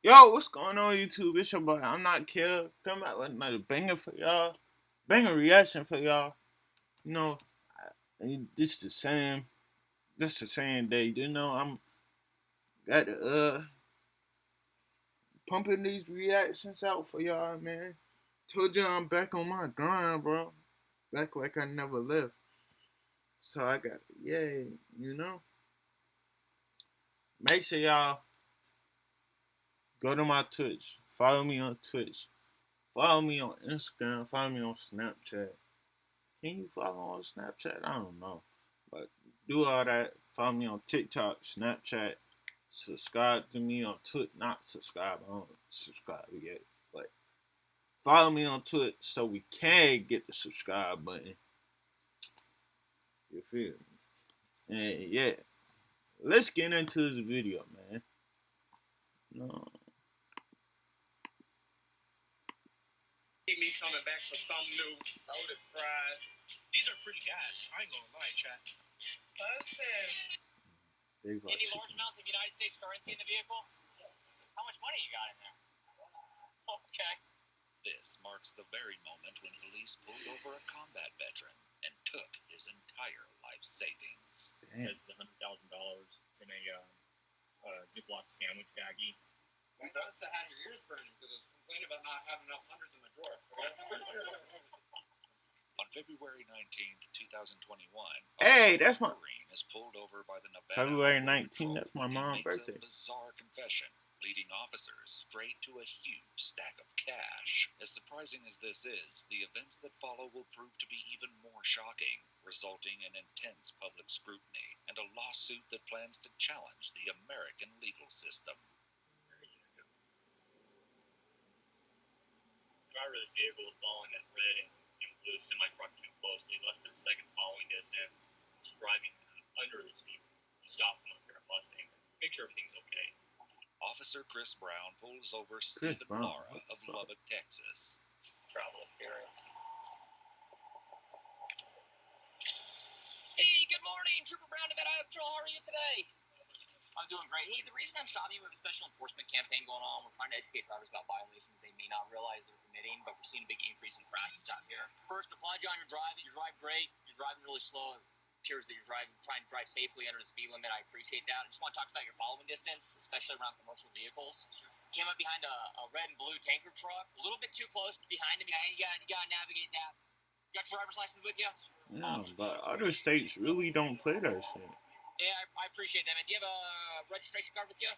Yo, what's going on, YouTube? It's your boy. I'm not Kill. Come out with another banger for y'all. Banger reaction for y'all. You know, this the same. This the same day. You know, I'm got pumping these reactions out for y'all, man. Told you I'm back on my grind, bro. Back like I never left. So I got yay. You know. Make sure y'all go to my Twitch. Follow me on Twitch. Follow me on Instagram. Follow me on Snapchat. Can you follow on Snapchat? I don't know. But do all that. Follow me on TikTok, Snapchat. Subscribe to me on Twitch. Not subscribe. I don't subscribe yet. But follow me on Twitch so we can get the subscribe button. You feel me? And yeah. Let's get into this video, man. No. Me coming back for something new. Loaded fries. These are pretty guys. I ain't gonna lie, chat. Any large amounts of United States currency in the vehicle? How much money you got in there? Okay. This marks the very moment when police pulled over a combat veteran and took his entire life savings. There's the $100,000 in a Ziploc sandwich baggie. I must have had your ears burning because I was complaining about not having enough hundreds in my drawer. On February 19th, 2021, Hey, that's my Marine is pulled over by the Nevada February Highway 19th. That's my Patrol. mom's He makes birthday. a bizarre confession, leading officers straight to a huge stack of cash. As surprising as this is, the events that follow will prove to be even more shocking, resulting in intense public scrutiny and a lawsuit that plans to challenge the American legal system. The driver of this vehicle was following that red and blue semi-truck too closely, less than a second following distance. He's driving under the speed. Stop him up here at Mustang. Make sure everything's okay. Officer Chris Brown pulls over Stephen Lara of Lubbock, Texas. Travel appearance. Hey, good morning, Trooper Brown, Nevada Highway Patrol. How are you today? I'm doing great. Hey, the reason I'm stopping you, we have a special enforcement campaign going on. We're trying to educate drivers about violations they may not realize they're committing, but we're seeing a big increase in crashes out here. First, applaud you on your drive. You drive great. You're driving really slow. It appears that you're trying to drive safely under the speed limit. I appreciate that. I just want to talk about your following distance, especially around commercial vehicles. Came up behind a red and blue tanker truck, a little bit too close behind him. You got to navigate that. You got your driver's license with you? Yeah, but other states really don't play that shit. Yeah, I appreciate that, man. Do you have a registration card with you?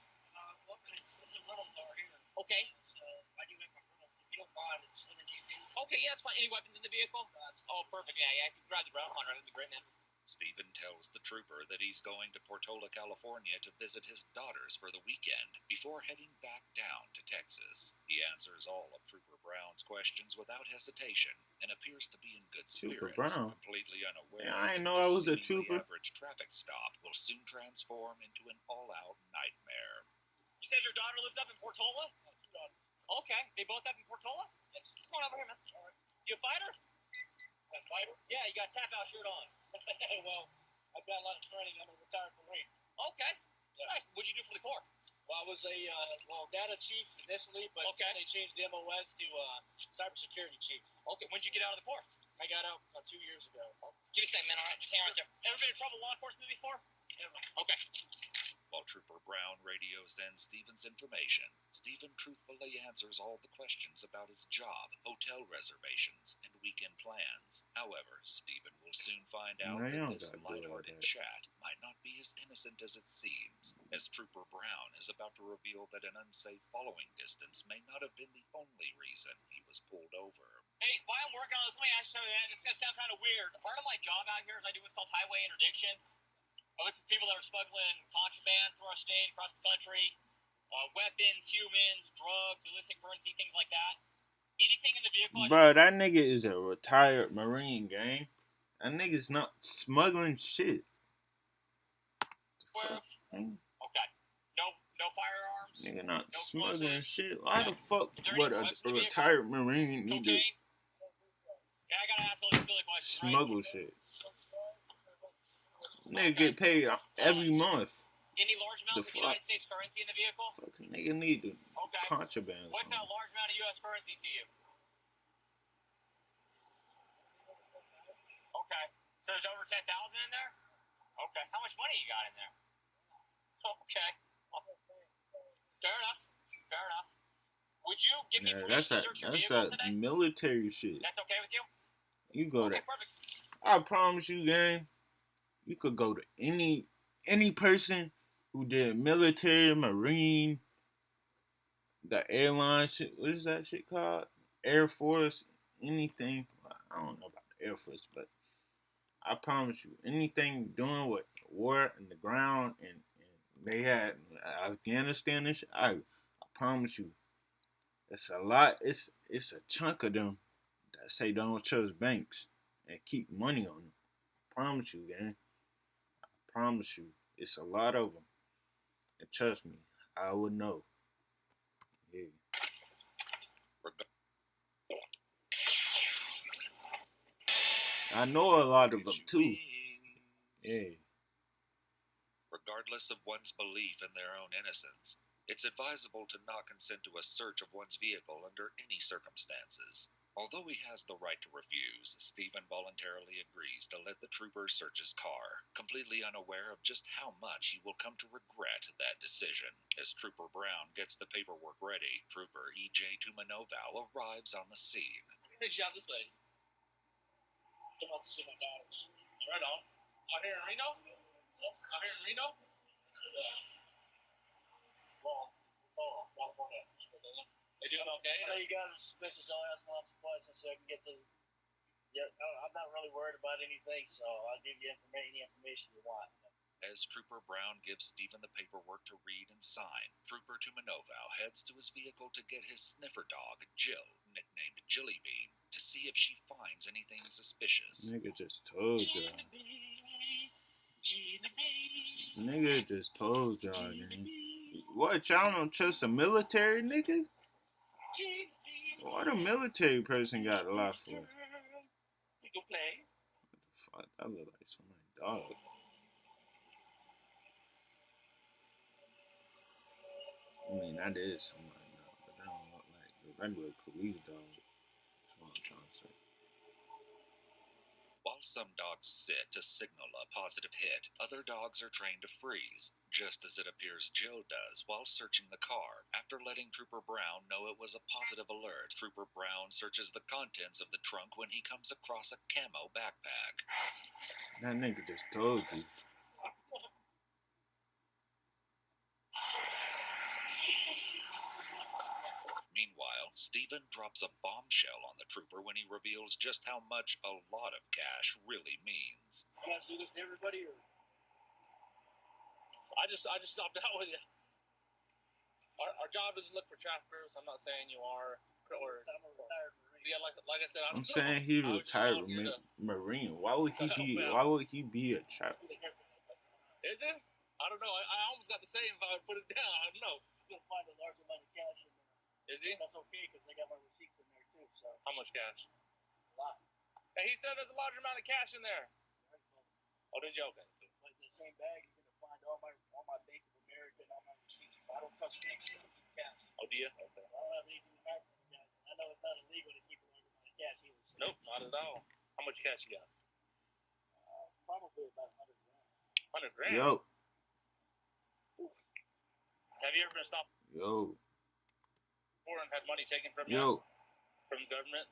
It's a little door here. Okay. So I do have my little, if you don't mind, it's 70 feet. Okay, yeah, that's fine. Any weapons in the vehicle? Oh, perfect. Yeah. If you grab the ground on, that'd be great, man. Stephen tells the trooper that he's going to Portola, California to visit his daughters for the weekend before heading back down to Texas. He answers all of Trooper Brown's questions without hesitation and appears to be in good spirits, completely unaware I didn't that know I the was a seemingly trooper. average traffic stop will soon transform into an all-out nightmare. You said your daughter lives up in Portola? Okay. They both up in Portola? Yes. Come on over here, man. All right. You a fighter? A fighter? Yeah, you got a tap-out shirt on. Well, I've got a lot of training. I'm a retired Marine. Okay. Yeah. Nice. What'd you do for the Corps? Well, I was a data chief initially, but Okay. they changed the MOS to cybersecurity chief. Okay. When'd you get out of the Corps? I got out 2 years ago. Give me a second, man. All right. Just hang right there. Ever been in trouble with law enforcement before? Never. Okay. While Trooper Brown radios in Stephen's information, Stephen truthfully answers all the questions about his job, hotel reservations, and weekend plans. However, Stephen will soon find out that this lighthearted chat might not be as innocent as it seems, as Trooper Brown is about to reveal that an unsafe following distance may not have been the only reason he was pulled over. Hey, while I'm working on this, let me ask you something. This is going to sound kind of weird. Part of my job out here is I do what's called highway interdiction. I look for people that are smuggling contraband through our state, across the country, weapons, humans, drugs, illicit currency, things like that. Anything in the vehicle. Bro, that nigga is a retired Marine, gang. That nigga's not smuggling shit. Okay. No firearms. Nigga not no smuggling explosives. shit. Why the fuck would a retired Marine need to Yeah, I gotta ask all these silly questions. smuggle shit? Nigga get paid every month. Any large amounts of United States currency in the vehicle? Fucking nigga need to. Okay. contraband. What's a large amount of U.S. currency to you? Okay. So there's over 10,000 in there? Okay. How much money you got in there? Okay. Fair enough. Fair enough. Would you give me permission to search your vehicle today? Military shit. That's okay with you? You go Okay, there. perfect. I promise you, gang. You could go to any person who did military, marine, the airline shit. What is that shit called? Air Force, anything. I don't know about the Air Force, but I promise you, anything doing with war in the ground and they had Afghanistan and shit, I promise you, it's a lot. It's a chunk of them that say don't trust banks and keep money on them. I promise you, gang. I promise you, it's a lot of them. And trust me, I would know. Yeah. I know a lot of them too. Yeah. Regardless of one's belief in their own innocence, it's advisable to not consent to a search of one's vehicle under any circumstances. Although he has the right to refuse, Stephen voluntarily agrees to let the trooper search his car, completely unaware of just how much he will come to regret that decision. As Trooper Brown gets the paperwork ready, Trooper E.J. Tumanoval arrives on the scene. Hey, out this way. I'm about to see my daughters. Right on. Out here in Reno? Out here in Reno? Yeah. Well, it's all California. They doing okay? I know you guys basically all asking lots of questions so I can get to. Yeah, I'm not really worried about anything, so I'll give you any information you want. As Trooper Brown gives Stephen the paperwork to read and sign, Trooper Tumanoval heads to his vehicle to get his sniffer dog, Jill, nicknamed Jilly Bean, to see if she finds anything suspicious. Nigga just told y'all. Nigga just told y'all, man. What, y'all don't trust a military nigga? What a military person got a lot for? We can play. What the fuck? That look like somebody's dog. I mean, that is somebody dog, but that don't look like the regular police dog. That's what I'm trying to say. While some dogs sit to signal a positive hit, other dogs are trained to freeze, just as it appears Jill does while searching the car. After letting Trooper Brown know it was a positive alert, Trooper Brown searches the contents of the trunk when he comes across a camo backpack. That nigga just told you. Meanwhile, Stephen drops a bombshell on the trooper when he reveals just how much a lot of cash really means. You guys do this to everybody, or? I just stopped out with you. Our job is to look for traffickers. I'm not saying you are. Or, I'm a retired Marine. Yeah, like I said, I don't I'm know. saying he I was just retired out here Marine. Why would he be? Why would he be a trapper? Is it? I don't know. I almost got the same if I would put it down. I don't know. You're gonna find a large amount of cash in there. Is he? That's okay because they got my receipts in there too. So How much cash? a lot. Hey, he said there's a large amount of cash in there. Oh, did you? Okay. Like the same bag, you're gonna find all my Bank of America and all my receipts. I don't trust banks to keep cash. Oh, do you? Okay. I don't have anything to back from guys. I know it's not illegal to keep a large amount of cash either. So, Nope, not at all. How much cash you got? probably about 100 grand. 100 grand. Yo, Have you ever been stopped yo, before and had money taken from you yo. from the government?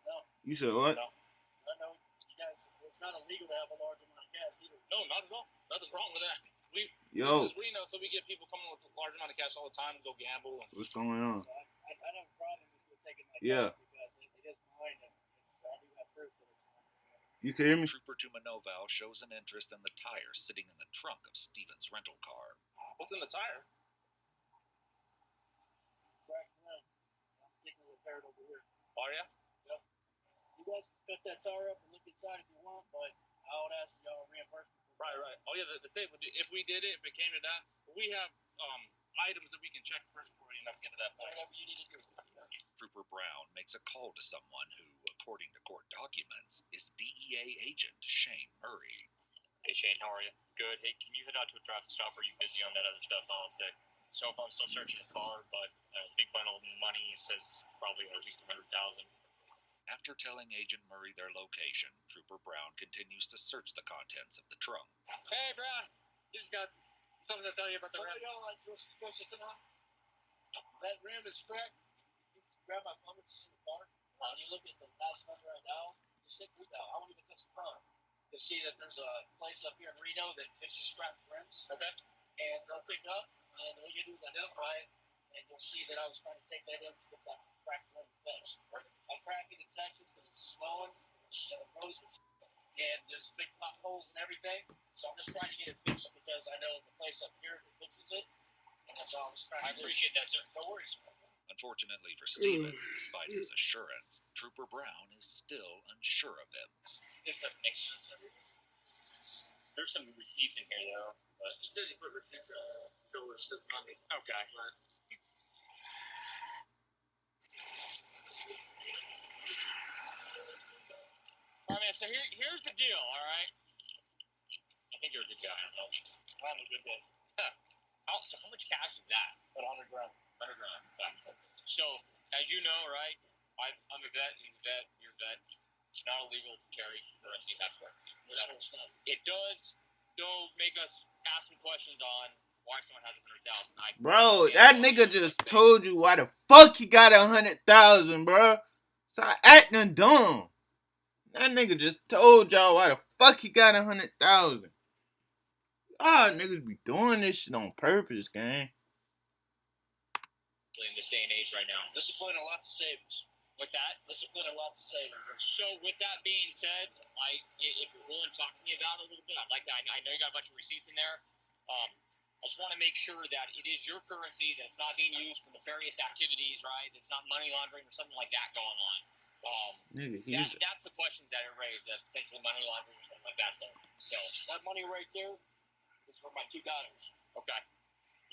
No, You said what? No. I know you guys. It's not illegal to have a large amount of cash either. No, not at all. Nothing's wrong with that. Yo, This is Reno, so we get people coming with a large amount of cash all the time to go gamble. And what's going on? So I don't have a problem with you taking my Yeah. cash because it is mine and I do have proof that it's mine. You can hear me? Trooper Tumanoval shows an interest in the tire sitting in the trunk of Stephen's rental car. what's in the tire? Crack rim. I'm getting it repaired over here. Are ya? You guys can cut that tire up and look inside if you want, but I would ask y'all reimbursement. Right. Oh yeah, the state would do, if we did it, if it came to that, we have items that we can check first before we end up getting to that point. Whatever you need to do. Trooper Brown makes a call to someone who, according to court documents, is DEA agent Shane Murray. Hey Shane, how are you? Good. Hey, can you head out to a traffic stop? Or are you busy on that other stuff on tech? So if I'm still searching the car, but big bundle of money says probably at least 100,000. After telling Agent Murray their location, Trooper Brown continues to search the contents of the trunk. Hey, Brown, you just got something to tell you about the rim. Y'all like real suspicious enough? That rim is cracked. You grab my phone, it's in the car. And you look at the last number right now, just hit read out. I won't even touch the phone. You'll see that there's a place up here in Reno that fixes cracked rims. Okay. And they'll pick up, and all you do is identify it, and you'll see that I was trying to take that in to get that cracked rim fixed. I'm cracking in Texas because it's snowing, and the roads are and there's big potholes and everything. So I'm just trying to get it fixed because I know the place up here that fixes it, and that's all I was trying to do. I appreciate that, sir. No worries. Unfortunately for Stephen, despite his assurance, Trooper Brown is still unsure of him. This doesn't make sense. There's some receipts in here, though. But You said you put receipts on. Show us the money. okay. All right, man. So here's the deal. All right. I think you're a good guy. I don't know. I'm a good guy. So how much cash is that? About 100 grand. 100 grand. Okay. So as you know, right? I'm a vet. He's a vet. You're a vet. It's not illegal to carry currency. That's currency. It does, though, make us ask some questions on why someone has 100,000. Bro, that nigga just told you why the fuck he got 100,000, bro. Stop acting dumb. That nigga just told y'all why the fuck he got 100,000. Y'all niggas be doing this shit on purpose, gang. In this day and age right now. Discipline and lots of savings. What's that? Discipline and lots of savings. So with that being said, if you're willing to talk to me about it a little bit, I'd like that. I know you got a bunch of receipts in there. I just want to make sure that it is your currency, that it's not being used for nefarious activities, right? It's not money laundering or something like that going on. Nigga, that's the questions that are raised, that potentially money laundering or something like that's going on. So that money right there is for my 2 daughters. Okay.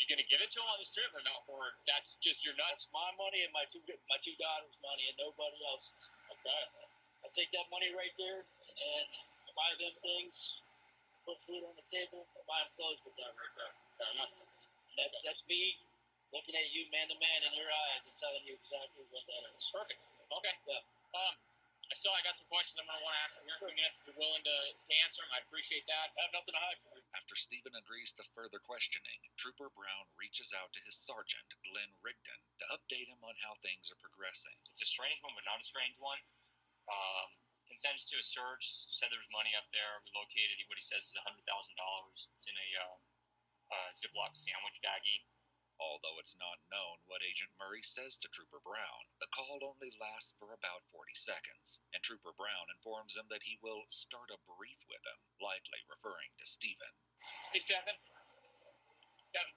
You gonna give it to him on this trip or no? Or that's just your nuts? That's my money and my two daughters' money and nobody else's. Okay. I take that money right there and I buy them things, put food on the table, I buy them clothes with that right there. Fair enough. That's me looking at you man to man in your eyes and telling you exactly what that is. Perfect. Okay. Yeah. I got some questions I'm gonna want to ask you here in a few minutes. If you're willing to answer them, I appreciate that. I have nothing to hide from you. After Stephen agrees to further questioning, Trooper Brown reaches out to his sergeant, Glenn Rigdon, to update him on how things are progressing. It's a strange one, but not a strange one. Consented to a search, said there was money up there. We located what he says is $100,000. It's in a Ziploc sandwich baggie. Although it's not known what Agent Murray says to Trooper Brown, the call only lasts for about 40 seconds, and Trooper Brown informs him that he will start a brief with him, likely referring to Stephen. Hey, Stephen. Stephen,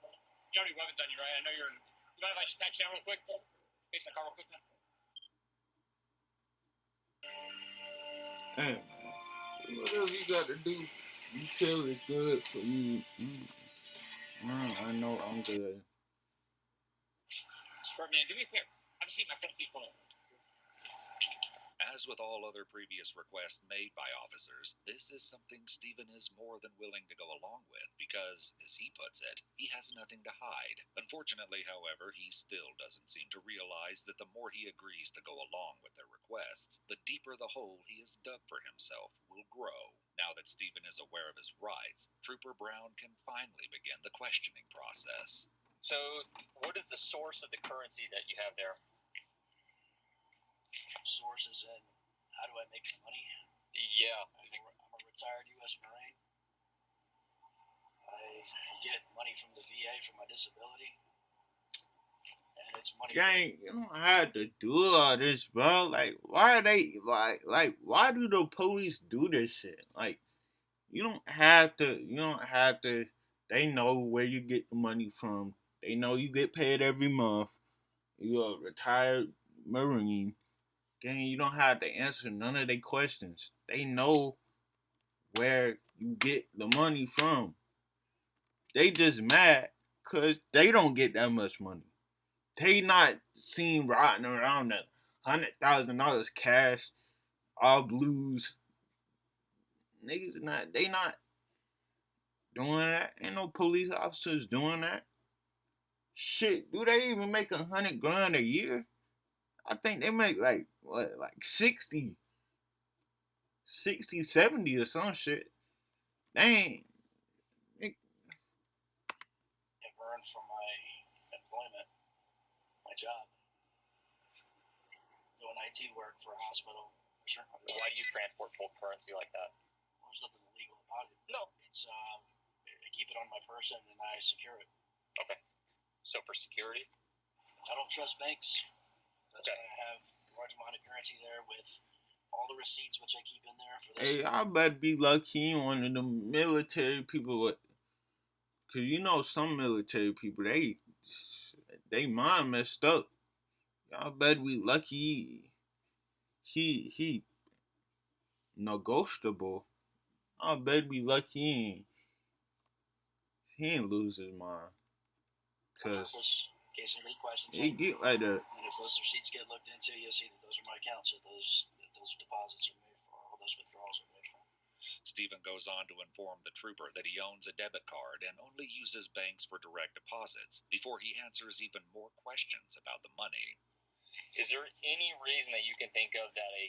you have any weapons on you, right? I know you're in... You mind if I just patch you down real quick? Face my car real quick now. Hey, whatever you got to do, you feel it's good for you. I know I'm good. Man, do me a favor. Have a seat in my front seat for me. As with all other previous requests made by officers, this is something Stephen is more than willing to go along with because, as he puts it, he has nothing to hide. Unfortunately, however, he still doesn't seem to realize that the more he agrees to go along with their requests, the deeper the hole he has dug for himself will grow. Now that Stephen is aware of his rights, Trooper Brown can finally begin the questioning process. So, what is the source of the currency that you have there? Sources and how do I make the money? Yeah. I'm a retired U.S. Marine. I get money from the VA for my disability. And it's money. Gang, you don't have to do all this, bro. Like, why are they, why do the police do this shit? Like, you don't have to, they know where you get the money from. They know you get paid every month. You're a retired Marine. Gang, you don't have to answer none of their questions. They know where you get the money from. They just mad because they don't get that much money. They not seen rotting around that $100,000 cash, all blues. Niggas they not doing that. Ain't no police officers doing that. Shit, do they even make $100,000 a year? I think they make like what, like 60, 70 or some shit. Dang. I've earned from my employment, my job, doing IT work for a hospital. Why do you transport cold currency like that? Well, there's nothing illegal about it. No. It's I keep it on my person and I secure it. Okay. So for security? I don't trust banks. That's Okay. why I have a large amount of currency there with all the receipts which I keep in there for this. Hey, I better be lucky one of the military people with, cause you know some military people they mind messed up. Y'all better be lucky he negotiable. I better be lucky he ain't lose his mind. Cause In case any questions, it get like that. and if those receipts get looked into, you'll see that those are my accounts that those deposits are made for, all those withdrawals are made from. Stephen goes on to inform the trooper that he owns a debit card and only uses banks for direct deposits before he answers even more questions about the money. Is there any reason that you can think of that a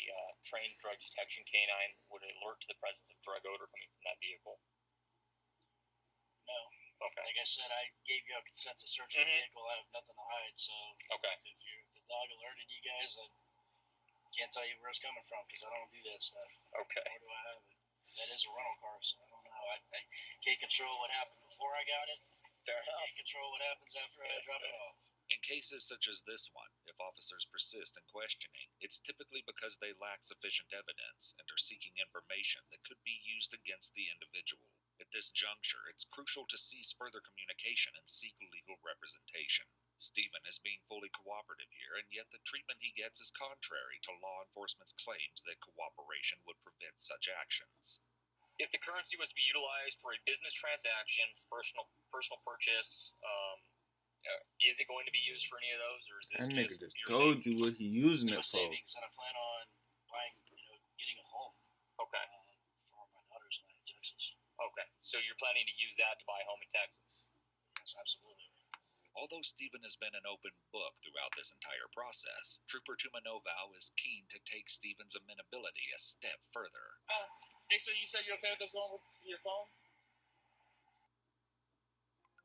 trained drug detection canine would alert to the presence of drug odor coming from that vehicle? No. Okay. Like I said, I gave you a consent to search the vehicle. I have nothing to hide. So Okay. if the dog alerted you guys, I can't tell you where it's coming from because I don't do that stuff. Okay. Nor do I have it. That is a rental car, so I don't know. I can't control what happened before I got it. Fair I enough. can't control what happens after I drop it off. In cases such as this one, if officers persist in questioning, it's typically because they lack sufficient evidence and are seeking information that could be used against the individual. At this juncture, it's crucial to cease further communication and seek legal representation. Stephen is being fully cooperative here, and yet the treatment he gets is contrary to law enforcement's claims that cooperation would prevent such actions. If the currency was to be utilized for a business transaction, personal purchase, is it going to be used for any of those, or is this That nigga just just your told you what he using It's it my for. savings, and I plan on buying, getting a home Okay. for my daughters and I in Texas. Okay. So you're planning to use that to buy a home in Texas? Yes, absolutely. Although Stephen has been an open book throughout this entire process, Trooper Tumanovow is keen to take Stephen's amenability a step further. Hey, so you said you're okay with this going with your phone?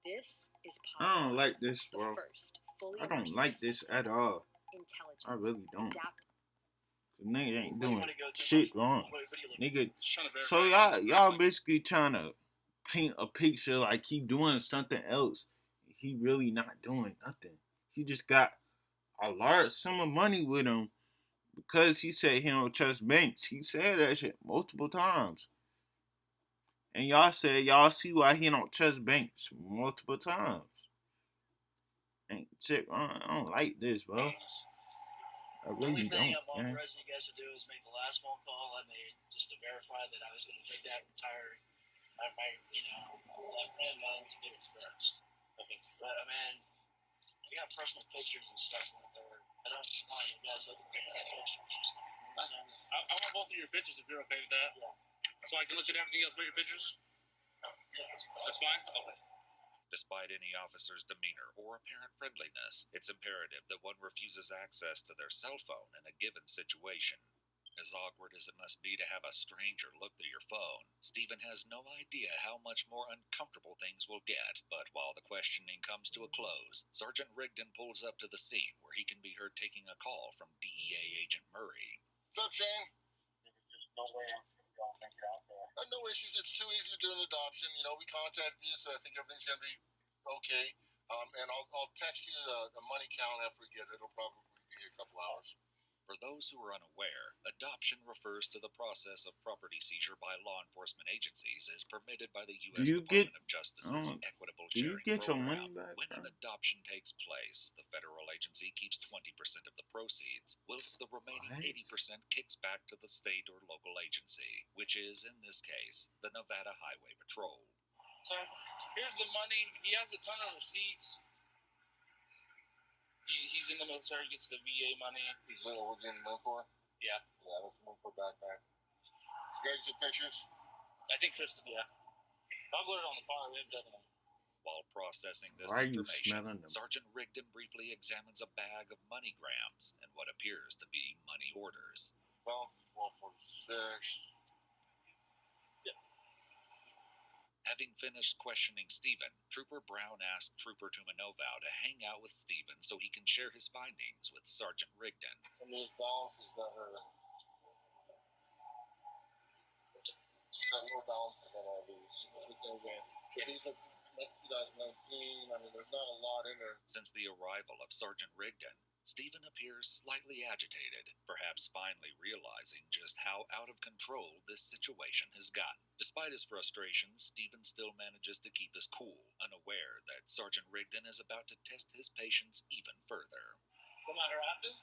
This is I don't Pod, like this, the bro. first fully I don't immersive like this system. at all. Intelligent, I really don't. adaptive. The nigga ain't Where do you doing want to go to? shit wrong. What are you looking Nigga, Just trying to verify. so y'all basically trying to paint a picture like he doing something else. He really not doing nothing. He just got a large sum of money with him because he said he don't trust banks. He said that shit multiple times. And y'all said y'all see why he don't trust banks multiple times. Ain't shit, I don't like this, bro. I The only really thing don't, I'm man. authorizing you guys to do is make the last phone call I made just to verify that I was going to take that entire, that landline to get it fixed. Okay. But, I got personal pictures and stuff on there. I don't want you guys looking at the pictures. I want both of your pictures if you're okay with that. Yeah. So I can look at everything else but your pictures? Yeah, That's fine? Okay. Despite any officer's demeanor or apparent friendliness, it's imperative that one refuses access to their cell phone in a given situation. As awkward as it must be to have a stranger look through your phone, Stephen has no idea how much more uncomfortable things will get. But while the questioning comes to a close, Sergeant Rigdon pulls up to the scene where he can be heard taking a call from DEA Agent Murray. What's up, Shane? There's no way I'm going to think you're out there. No issues. It's too easy to do an adoption. We contacted you, so I think everything's going to be okay. And I'll text you the money count after we get it. It'll probably be a couple hours. For those who are unaware, adoption refers to the process of property seizure by law enforcement agencies as permitted by the U.S. Department of Justice's Equitable Do you Sharing get your Program. money back? When an adoption takes place, the federal agency keeps 20% of the proceeds, whilst the remaining What? 80% kicks back to the state or local agency, which is, in this case, the Nevada Highway Patrol. So here's the money. He has a ton of receipts. He's in the military, gets the VA money. He's what you in the moon for? Yeah. Yeah, that's the moon for backpack. You got some pictures? I think Kristen, yeah. I'll put it on the car. We haven't done it. While processing this Why are you information, smelling them? Sergeant Rigdon briefly examines a bag of moneygrams and what appears to be money orders. Balance is 1246. Having finished questioning Stephen, Trooper Brown asked Trooper Tumanovow to hang out with Stephen so he can share his findings with Sergeant Rigdon. And those balances that are got no balances on all these. These are like 2019. I mean, there's not a lot in there. Since the arrival of Sergeant Rigdon, Stephen appears slightly agitated, perhaps finally realizing just how out of control this situation has gotten. Despite his frustrations, Stephen still manages to keep his cool, unaware that Sergeant Rigdon is about to test his patience even further. Commander Afton?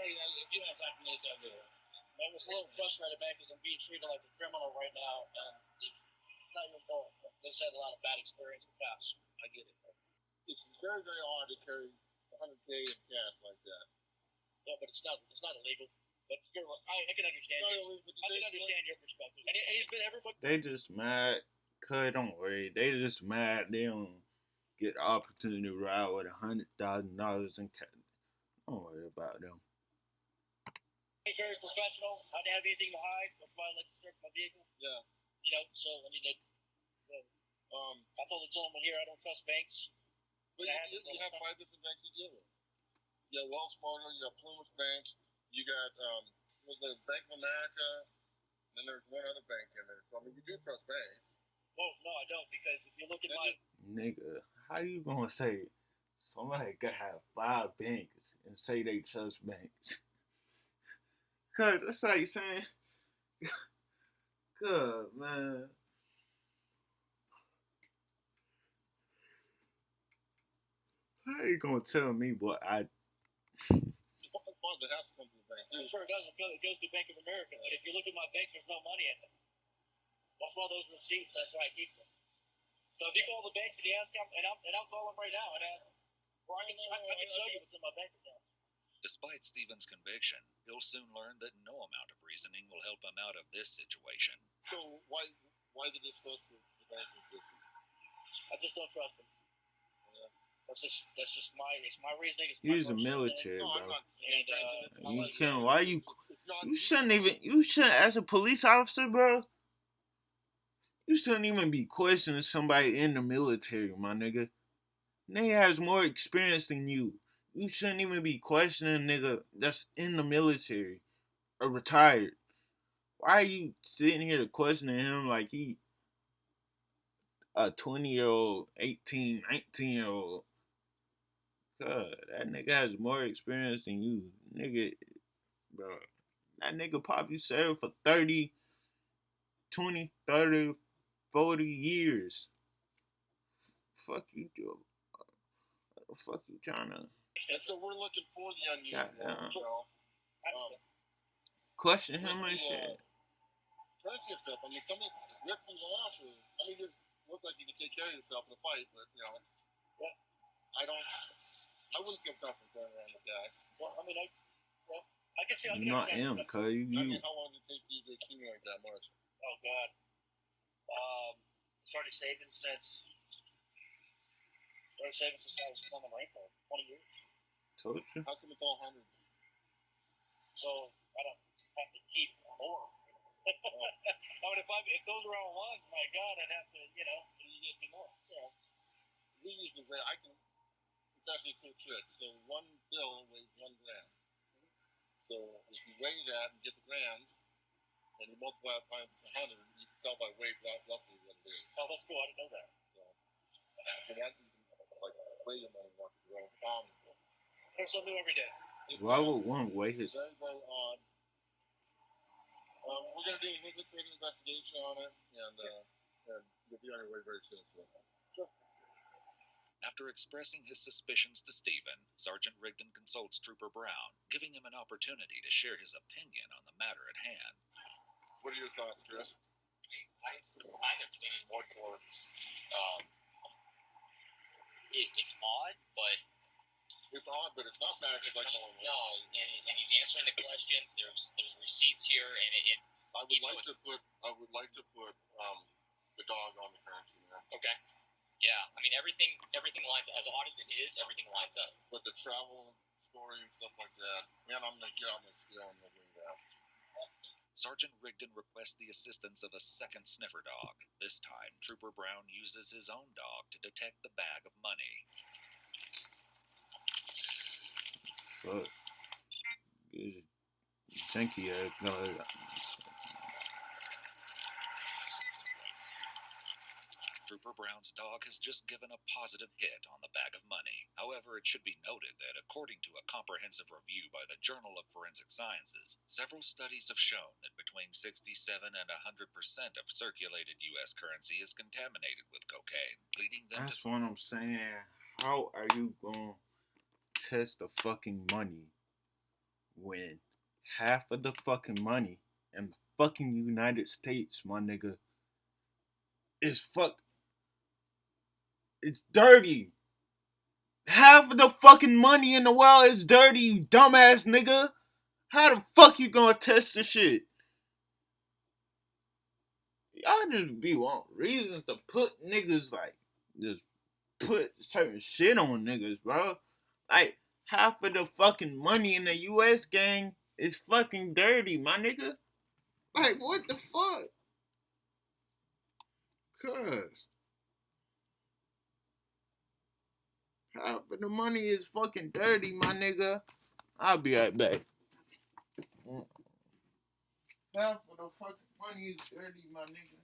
You don't have time for me to tell you. I was a little frustrated, man, because I'm being treated like a criminal right now, and it's not your fault. They've had a lot of bad experience in the past. I get it. It's very, very odd to carry 100K in cash like that. Yeah, but it's not illegal. But I can understand you. I can understand your perspective. And he's been everybody. They just mad. Cuz don't worry. They just mad. They don't get the opportunity to ride with $100,000 in cash. Don't worry about them. Very professional. I didn't have anything to hide. That's why I like to search my vehicle. Yeah. You know, so I mean, I told the gentleman here I don't trust banks. But you have 5 different banks to deal with. You got Wells Fargo, you got Plymouth Bank, you got the Bank of America, and then there's one other bank in there. So I mean, you do trust banks. Well, no, I don't, because if you look at my Nigga, how you gonna say somebody could have 5 banks and say they trust banks? Cause that's like saying, good man. How you gonna tell me what I? Father has to come to the bank. I'm sure it does. It goes to Bank of America. But if you look at my banks, there's no money in them. That's why those receipts. That's why I keep them. So if you call the banks and you ask them, and I'll call them right now and ask, or I can show you what's in my bank accounts. Despite Stephen's conviction, he'll soon learn that no amount of reasoning will help him out of this situation. So why the distrust of the banking system? I just don't trust them. Yeah. That's just my reasoning. He's the military, No, bro. I'm not. You can't. Why you? It's not. You shouldn't even. You shouldn't, as a police officer, bro. You shouldn't even be questioning somebody in the military, my nigga. Nigga has more experience than you. You shouldn't even be questioning a nigga that's in the military or retired. Why are you sitting here to questioning him like he a 20-year-old, 18, 19-year-old? God, that nigga has more experience than you. Nigga, bro. That nigga probably served for 30, 20, 30, 40 years. Fuck you, Joe. What the fuck you trying to... And so we're looking for the unusual, you know. Question him and shit. Currency stuff. I mean, somebody ripped from the off. I mean, you look like you can take care of yourself in a fight, but you know, I wouldn't feel comfortable going around with guys. Well, I mean, I can see. You're not him, cuz you. I mean, how long did it take you to accumulate that much? Oh God. Started saving since I was on the Marine Corps. 20 years. Told you. How come it's all hundreds? So I don't have to keep more. I mean, if those were all ones, my God, I'd have to, it'd be more. Yeah. We usually weigh. It's actually a cool trick. So one bill weighs 1 gram. So if you weigh that and get the grams, and you multiply it by 100, you can tell by weight roughly what it is. Oh, that's cool. I didn't know that. So, and that you can weigh your money once you grow palm. Learn something new every day. Why would one weigh his? Very, very odd. We're going to do an investigative investigation on it, and you'll be on your way very soon. So. Sure. After expressing his suspicions to Stephen, Sergeant Rigdon consults Trooper Brown, giving him an opportunity to share his opinion on the matter at hand. What are your thoughts, Chris? I kind of leaning more towards it's odd, but it's odd, but it's not back. It's like no, and he's answering the questions. There's receipts here, and I would like to put the dog on the currency, man. Okay. Yeah, I mean everything lines as odd as it is, everything lines up. But the travel story and stuff like that, man, I'm gonna get on my scale and look at that. Sergeant Rigdon requests the assistance of a second sniffer dog. This time, Trooper Brown uses his own dog to detect the bag of money. Fuck. Janky ass. No, Trooper Brown's dog has just given a positive hit on the bag of money. However, it should be noted that according to a comprehensive review by the Journal of Forensic Sciences, several studies have shown that between 67 and 100% of circulated U.S. currency is contaminated with cocaine, leading them that's what I'm saying. How are you going to test the fucking money when half of the fucking money in the fucking United States, my nigga, is it's dirty. Half of the fucking money in the world is dirty, you dumbass nigga. How the fuck you gonna test this shit? Y'all just be wanting reasons to put niggas like, just put certain shit on niggas, bro. Like, half of the fucking money in the US gang is fucking dirty, my nigga. Like, what the fuck? Cuz half of the money is fucking dirty, my nigga. I'll be right back. Half of the fucking money is dirty, my nigga.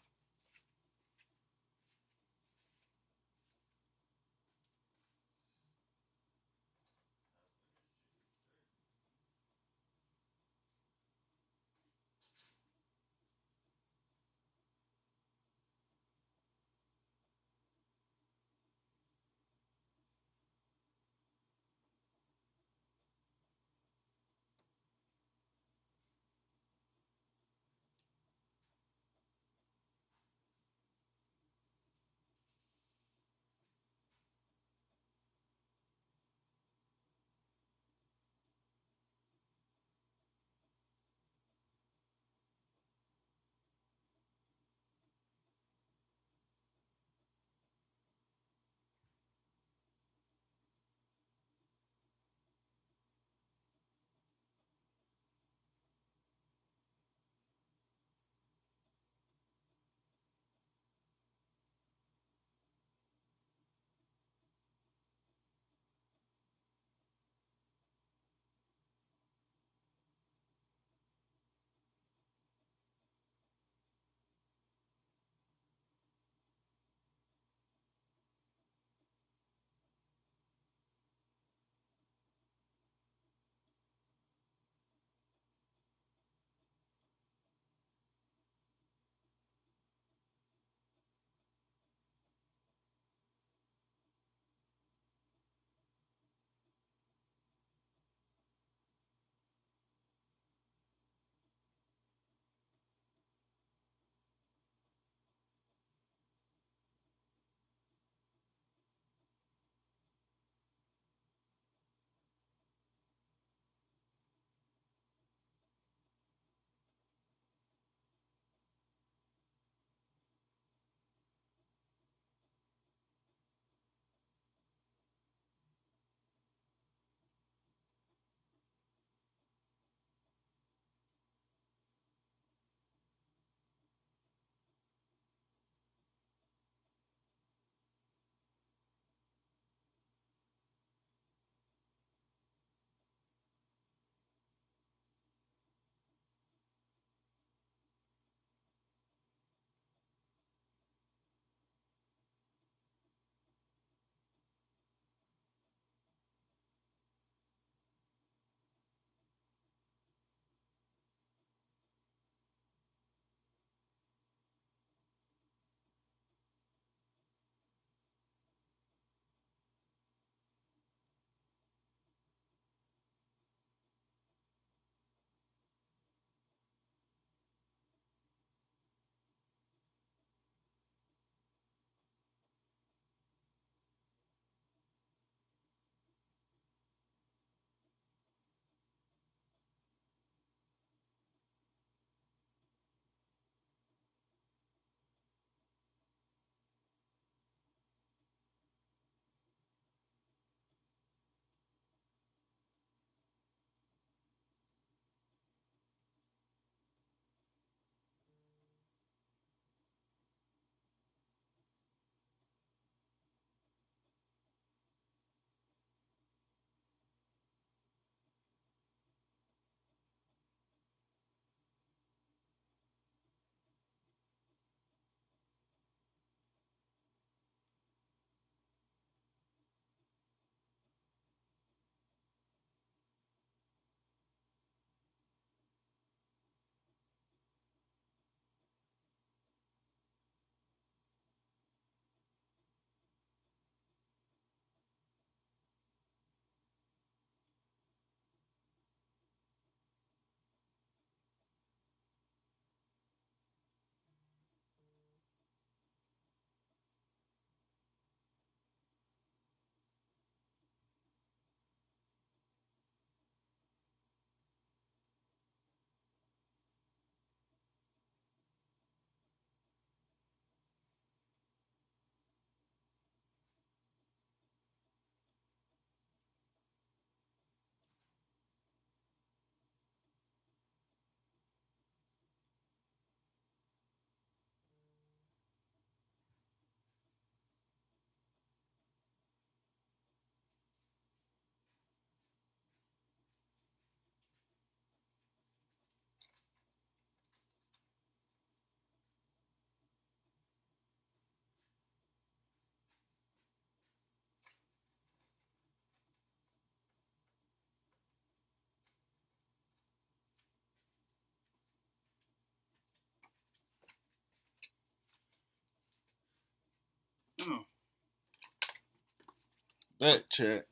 That chat.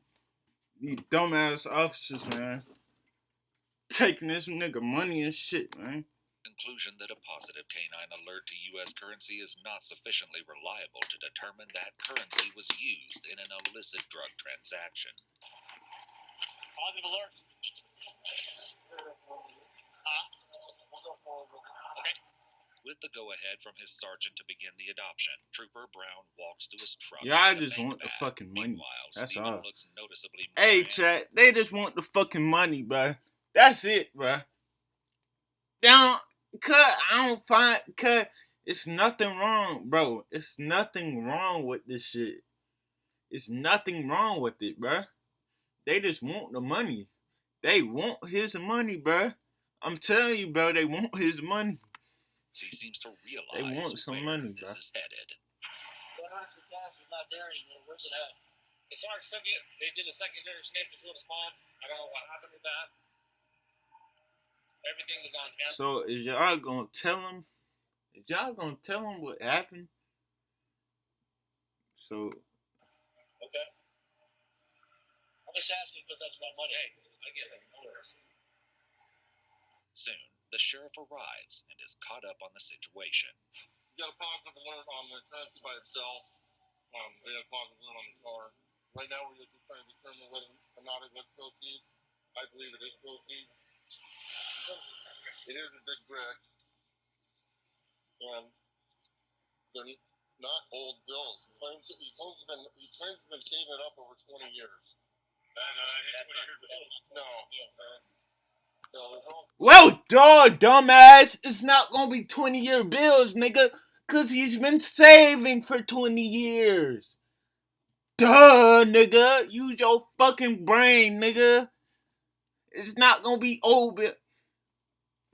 These dumbass officers, man. Taking this nigga money and shit, man. Conclusion that a positive canine alert to U.S. currency is not sufficiently reliable to determine that currency was used in an illicit drug transaction. Positive alert. Okay. With the go-ahead from his sergeant to begin the adoption, Trooper Brown walks to his truck. Y'all with a just bank want the bag. fucking money. Meanwhile, That's Stephen all. looks noticeably more Hey, handsome. chat. They just want the fucking money, bro. That's it, bro. They don't, I don't find, it's nothing wrong, bro. It's nothing wrong with this shit. It's nothing wrong with it, bro. They just want the money. They want his money, bro. I'm telling you, bro, they want his money. He seems to realize They want some where money, this bro. is headed. So honestly, cash is not there anymore. Where's it at? The Sarge took it. They did a secondary sniff, his little spawn. I don't know what happened with that. Everything was on him. So is y'all gonna tell him? Is y'all gonna tell him what happened? So Okay. I'm just asking because that's my money. Hey, I get it. No worries. Soon, the sheriff arrives and is caught up on the situation. You got a positive alert on the currency by itself. They had a positive alert on the car. Right now, we're just trying to determine whether or not it was proceeds. I believe it is proceeds. It is a big brick. And they're not old bills. He claims he's been saving it up over 20 years. No. No, there's all. well, dog, dumbass, it's not gonna be 20-year bills, nigga, cause he's been saving for 20 years. Duh, nigga, use your fucking brain, nigga. It's not gonna be old bill.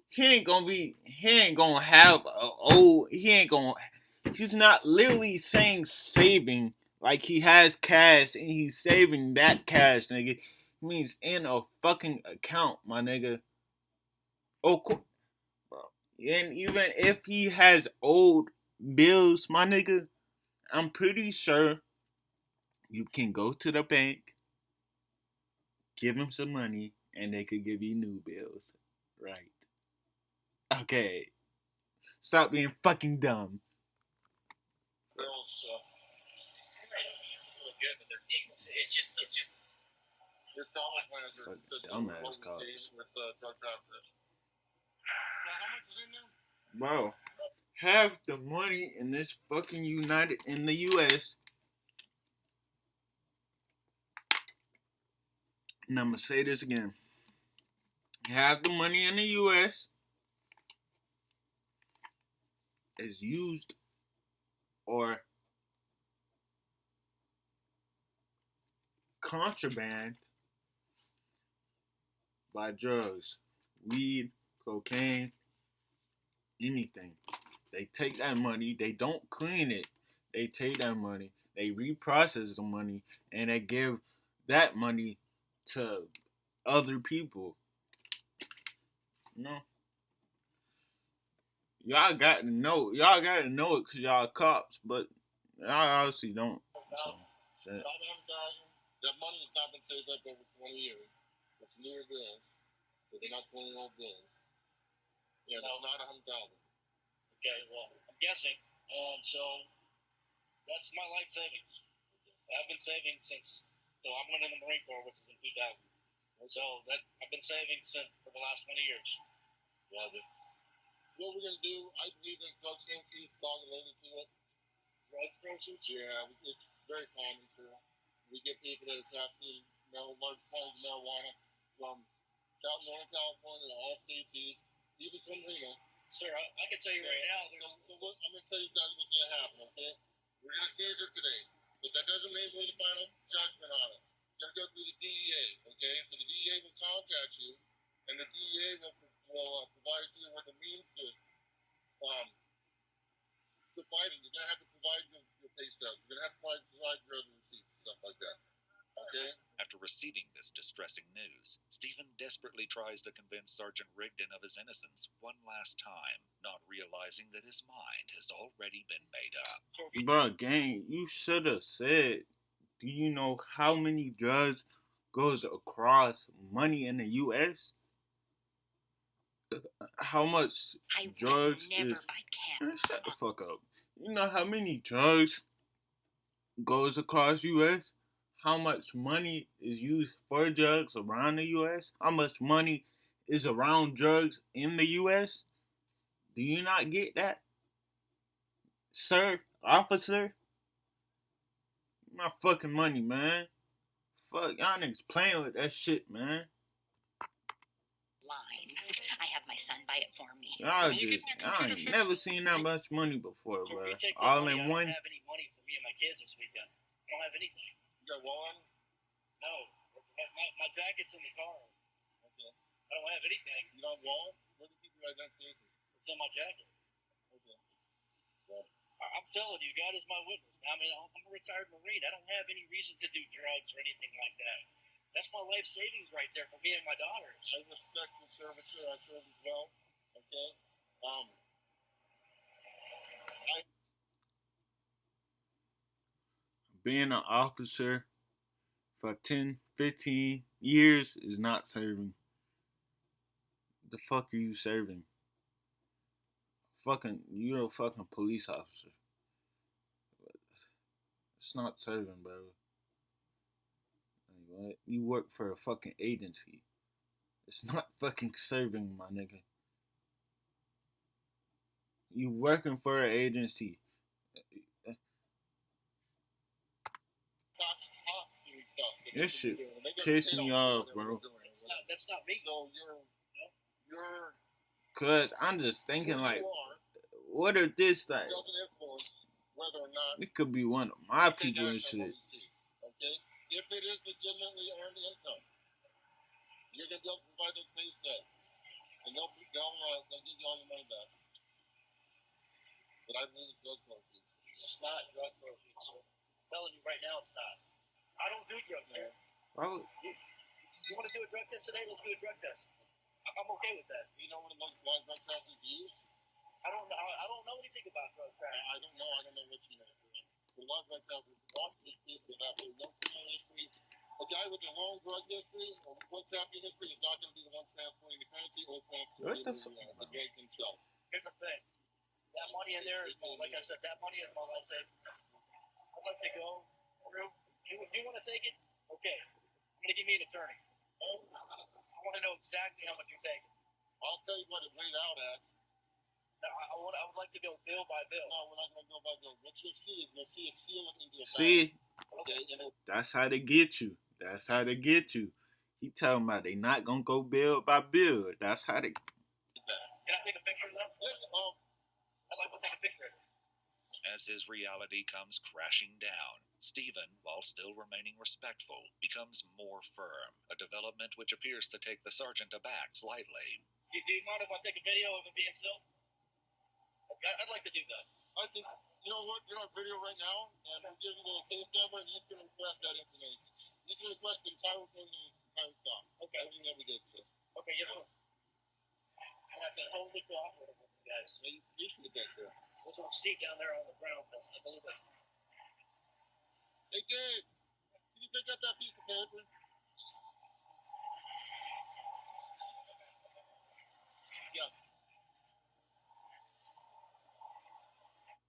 He ain't gonna have a old. He's not literally saying saving like he has cash and he's saving that cash, nigga. It means in a fucking account, my nigga. Oh, cool. Bro. And even if he has old bills, my nigga, I'm pretty sure you can go to the bank, give him some money, and they could give you new bills. Right. Okay. Stop being fucking dumb. Bills, It's really good, but it's just. his dollar plans are Fuck consistent with dumbass what we cops. see with drug traffickers. So how much is in there? Bro, half the money in this fucking in the US. And I'm gonna say this again. Half the money in the US is used or contraband by drugs, weed, cocaine, anything. They take that money, they don't clean it. They take that money, they reprocess the money, and they give that money to other people. You know? Y'all got to know it because y'all cops, but y'all obviously don't. So, $500,000. That money has not been saved up over 20 years. It's newer bills, so they're not 20-year-old bills. Yeah, that's not $100,000. Okay, well, I'm guessing. So that's my life savings. I've been saving since. So I went in the Marine Corps, which is in 2000. So that I've been saving since for the last 20 years. Yeah, but what we're gonna do? I believe there's drug proceeds related to it. Drug proceeds? Yeah, it's very common. So we get people that are trafficking large quantities of marijuana from Northern California to all states east, even from Reno. Sir, I can tell you right now. I'm gonna tell you exactly what's gonna happen. Okay, we're gonna seize it today, but that doesn't mean we're the final judgment on it. It's gonna go through the DEA. Okay, so the DEA will contact you, and the DEA will provide you with a means to fight it. You're gonna have to provide your pay stubs. You're gonna have to provide your other receipts and stuff like that. Okay. After receiving this distressing news, Stephen desperately tries to convince Sergeant Rigdon of his innocence one last time, not realizing that his mind has already been made up. bro, gang, you should have said Do you know how many drugs goes across money in the U.S.? How much I drugs will never is? buy Man, cannabis. shut the fuck up. You know how many drugs goes across U.S.? How much money is used for drugs around the U.S.? How much money is around drugs in the U.S.? Do you not get that, sir, officer? My fucking money, man. Fuck, y'all niggas playing with that shit, man. Line. I have my son buy it for me. Y'all Are you just, getting your y'all computer ain't fixed? never seen that much money before, So if bro. you take that All money, in I don't one. have any money for me and my kids this weekend. I don't have anything. You got a wallet? No. My jacket's in the car. Okay. I don't have anything. You don't have a wallet? Where do you keep your identification? It's in my jacket. Okay. Well, I'm telling you, God is my witness. I mean, I'm a retired Marine. I don't have any reason to do drugs or anything like that. That's my life savings right there for me and my daughters. I respect your service, sir. I serve as well. Okay. Being an officer for 10, 15 years is not serving. The fuck are you serving? Fucking, you're a fucking police officer. It's not serving, bro. Like, what? You work for a fucking agency. It's not fucking serving, my nigga. You working for an agency. cops and stuff. that This they should shit be doing. They get piss paid me off off, for whatever bro. they're doing. That's not me. So you're Cause I'm just thinking who like, you are what are this like? doesn't influence whether or not It could be one of my you take people and action on shit. what you see. Okay? If it is legitimately earned income, you're gonna be able to provide those pay stubs, and they'll give you all your money back. But I believe it's drug proceeds. It's not drug proceeds, sir. I'm telling you right now, it's not. I don't do drugs, sir. Why would- You want to do a drug test today? Let's do a drug test. I'm okay with that. You know what a lot of drug traffickers use? I don't know anything about drug trafficking. I don't know. I don't know what you know. But a lot of drug traffickers walk these people with absolutely no criminal history. A guy with a long drug history or drug trafficking history is not going to be the one transporting the currency or transporting the drugs himself. Here's the thing. That money in there is, like I said, that money is my life savings. I'd like to go through. You want to take it? Okay. I'm going to give me an attorney. I want to know exactly how much you're taking. I'll tell you what it laid out at. I would like to go bill by bill. No, we're not going to bill by bill. What you'll see is a seal into a bag. See, Okay, that's how they get you. That's how they get you. He talking about they not gonna go bill by bill. That's how they. Can I take a picture of that? I'd like to take a picture of it. As his reality comes crashing down, Stephen, while still remaining respectful, becomes more firm, a development which appears to take the sergeant aback slightly. Do you mind if I take a video of it being still? I'd like to do that. I think, you know what, you're on video right now, and we'll give you the case number, and you can request that information. You can request the entire recording of this entire stop. Okay. Everything that we did, sir. Okay, yes, sir. And I've been totally cooperative with you guys. Yeah, you appreciate that, sir. There's a receipt down there on the ground. I believe that's. Hey, Dave, can you pick up that piece of paper? Yeah.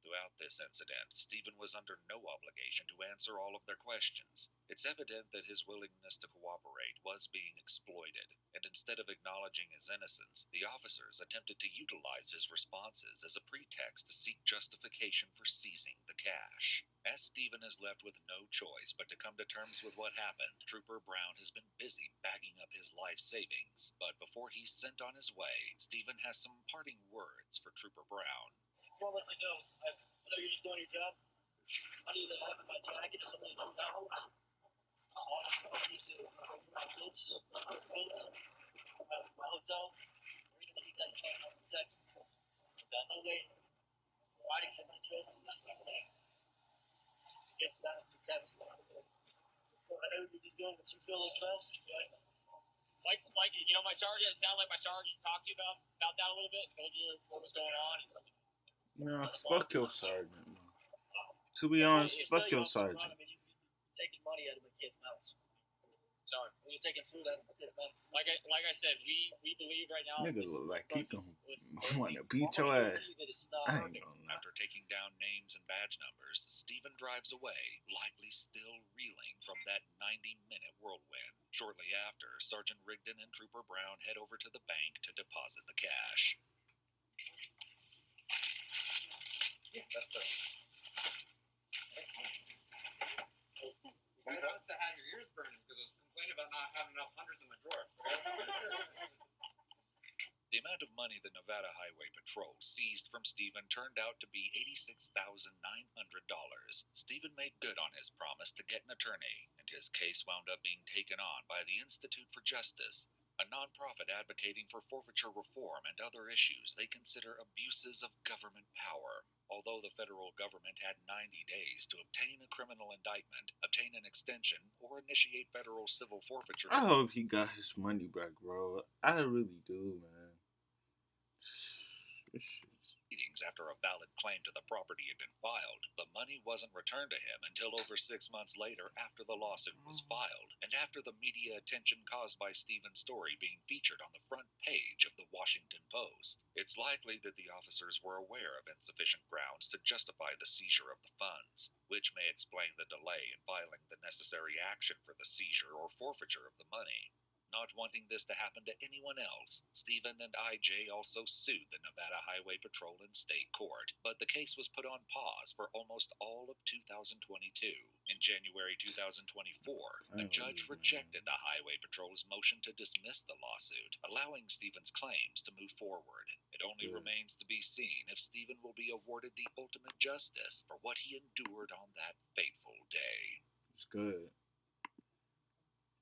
Throughout this incident, Stephen was under no obligation to answer all of their questions. It's evident that his willingness to cooperate was being exploited, and instead of acknowledging his innocence, the officers attempted to utilize his responses as a pretext to seek justification for seizing the cash. As Stephen is left with no choice but to come to terms with what happened, Trooper Brown has been busy bagging up his life savings. But before he's sent on his way, Stephen has some parting words for Trooper Brown. Just want to let you know, I know you're just doing your job. Money that I have in my jacket is only $2. I need to pay for my kids, my bills, my hotel. The reason I need that time out to text. I've got no way of providing for my children this time of day. Get back to Texas. I know you're just doing what you feel is best, but Like you know, my sergeant. It sounded like my sergeant talked to you about that a little bit. Told you what was going on. Nah, fuck your sergeant. To be honest, fuck your sergeant. I mean, you taking money out of my kids' mouths. Sorry. When you're taking food out of my kids' mouths. Like I said, we believe right now. Nigga this look like he process gonna want to is- beat your Prove ass. to you that it's not I ain't perfect. gonna lie. After taking down names and badge numbers, Stephen drives away, likely still reeling from that 90-minute whirlwind. Shortly after, Sergeant Rigdon and Trooper Brown head over to the bank to deposit the cash. You must have had your ears burning because I was complaining about not having enough hundreds in my drawer. The amount of money the Nevada Highway Patrol seized from Stephen turned out to be $86,900. Stephen made good on his promise to get an attorney, and his case wound up being taken on by the Institute for Justice, a nonprofit advocating for forfeiture reform and other issues they consider abuses of government power. Although the federal government had 90 days to obtain a criminal indictment, obtain an extension, or initiate federal civil forfeiture. I hope he got his money back, bro. I really do, man. This shit's- After a valid claim to the property had been filed, the money wasn't returned to him until over 6 months later after the lawsuit was filed, and after the media attention caused by Stephen's story being featured on the front page of the Washington Post. It's likely that the officers were aware of insufficient grounds to justify the seizure of the funds, which may explain the delay in filing the necessary action for the seizure or forfeiture of the money. Not wanting this to happen to anyone else, Stephen and IJ also sued the Nevada Highway Patrol in state court, but the case was put on pause for almost all of 2022. In January 2024, a judge rejected the Highway Patrol's motion to dismiss the lawsuit, allowing Stephen's claims to move forward. It only remains to be seen if Stephen will be awarded the ultimate justice for what he endured on that fateful day. It's good.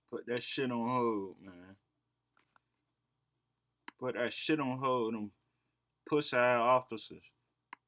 Put that shit on hold, man. Put that shit on hold, them puss-ass officers.